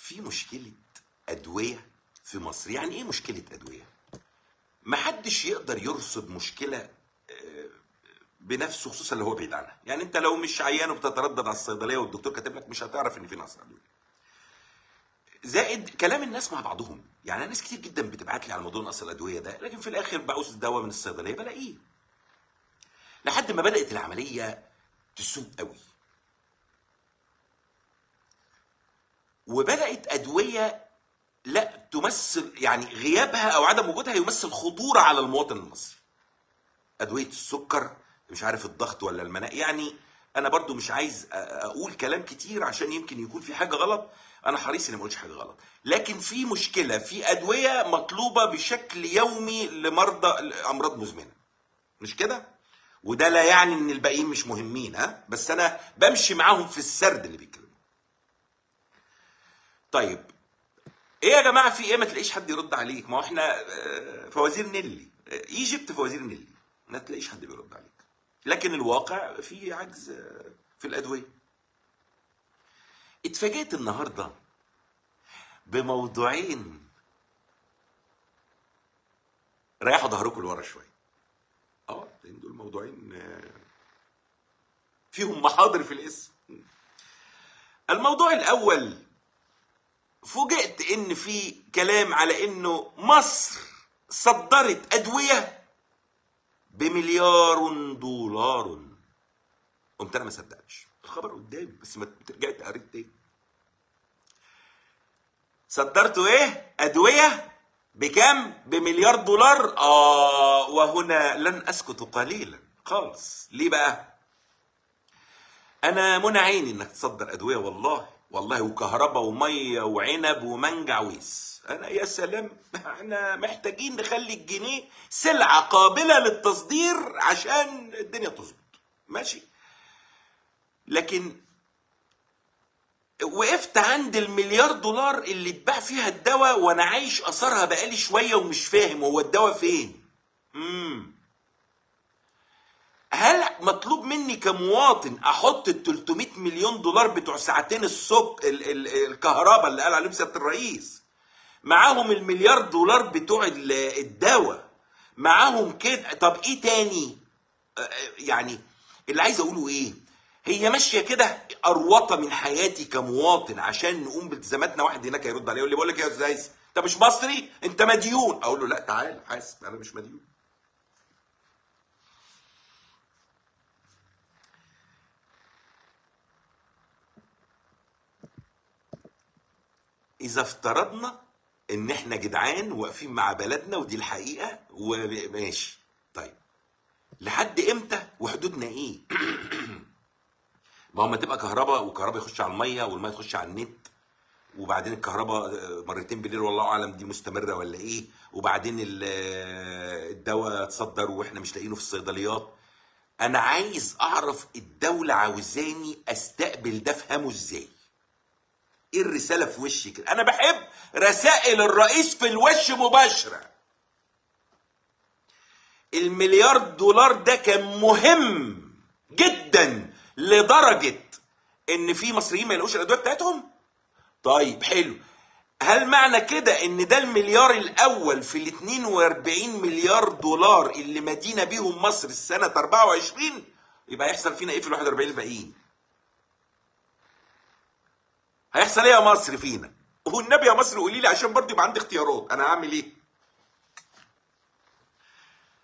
في مشكلة أدوية في مصر. يعني إيه مشكلة أدوية؟ محدش يقدر يرصد مشكلة بنفسه، خصوصا اللي هو بعيد عنها. يعني أنت لو مش عيان وبتتردد على الصيدلية والدكتور كاتب لك، مش هتعرف إن في نقص أدوية. زائد كلام الناس مع بعضهم. يعني ناس كتير جدا بتبعت لي على موضوع نقص الأدوية ده، لكن في الآخر بعوز الدواء من الصيدلية بلاقيه. لحد ما بدأت العملية تسوء قوي، وبدأت أدوية لا تمثل، يعني غيابها او عدم وجودها يمثل خطوره على المواطن المصري. ادويه السكر، مش عارف الضغط ولا المناعه. يعني انا برضو مش عايز اقول كلام كتير عشان يمكن يكون في حاجه غلط، انا حريص اني ما اقولش حاجه غلط. لكن في مشكله في ادويه مطلوبه بشكل يومي لمرضى امراض مزمنه، مش كده؟ وده لا يعني ان الباقيين مش مهمين، ها، بس انا بمشي معاهم في السرد اللي بيتكلموا. طيب ايه يا جماعه في ايه؟ ما تلاقيش حد يرد عليك. ما هو احنا فوازير نيلي، ايجيبت فوازير نيلي، ما تلاقيش حد بيرد عليك. لكن الواقع في عجز في الادويه. اتفاجئت النهارده بموضوعين ريحوا ظهركم لورا شويه. لان دول موضوعين فيهم محاضر في الاسم. الموضوع الاول، فوجئت ان في كلام على انه مصر صدرت ادويه بمليار دولار. قمت انا ما صدقتش الخبر قدامي، بس ما رجعت قريت تاني. صدرتوا ايه؟ ادويه بكام؟ بمليار دولار. وهنا لن اسكت قليلا خالص. ليه بقى؟ انا منى عيني انك تصدر ادويه، والله والله، وكهرباء وميه وعنب ومانجا ويس. انا يا سلام، احنا محتاجين نخلي الجنيه سلعه قابله للتصدير عشان الدنيا تظبط، ماشي. لكن وقفت عند المليار دولار اللي اتباع فيها الدواء، وانا عايش اثرها بقالي شويه ومش فاهم هو الدواء فين. هل مطلوب مني كمواطن احط ال 300 مليون دولار بتوع ساعتين الكهرباء اللي قال عليهم سياده الرئيس، معاهم المليار دولار بتوع الدواء معاهم كده؟ طب ايه تاني؟ يعني اللي عايز اقوله ايه، هي ماشيه كده اروطه من حياتي كمواطن عشان نقوم بالتزاماتنا. واحد هناك يرد عليه يقول لي بقول لك يا استاذ انت مش مصري، انت مديون. اقول له لا تعال حاسب، انا مش مديون. اذا افترضنا ان احنا جدعان واقفين مع بلدنا ودي الحقيقه وماشي، طيب لحد امتى وحدودنا ايه؟ ما هو ما تبقى كهرباء، وكهرباء يخش على الميه والميه تخش على النت، وبعدين الكهرباء مرتين بالليل والله اعلم دي مستمره ولا ايه، وبعدين الدواء تصدر واحنا مش لاقيينه في الصيدليات. انا عايز اعرف الدوله عاوزاني استقبل ده افهمه ازاي. ايه الرساله في وشي كده؟ انا بحب رسائل الرئيس في الوش مباشره. المليار دولار ده كان مهم جدا لدرجه ان في مصريين ما يلاقوش الادويه بتاعتهم. طيب حلو، هل معنى كده ان ده المليار الاول في ال 42 مليار دولار اللي مدينه بيهم مصر السنه 24 يبقى هيحصل فينا ايه في ال 41 الباقيين؟ هيحصل ايه يا مصر فينا؟ والنبي يا مصر قولي لي عشان برضه يبقى عندي اختيارات، انا هعمل ايه؟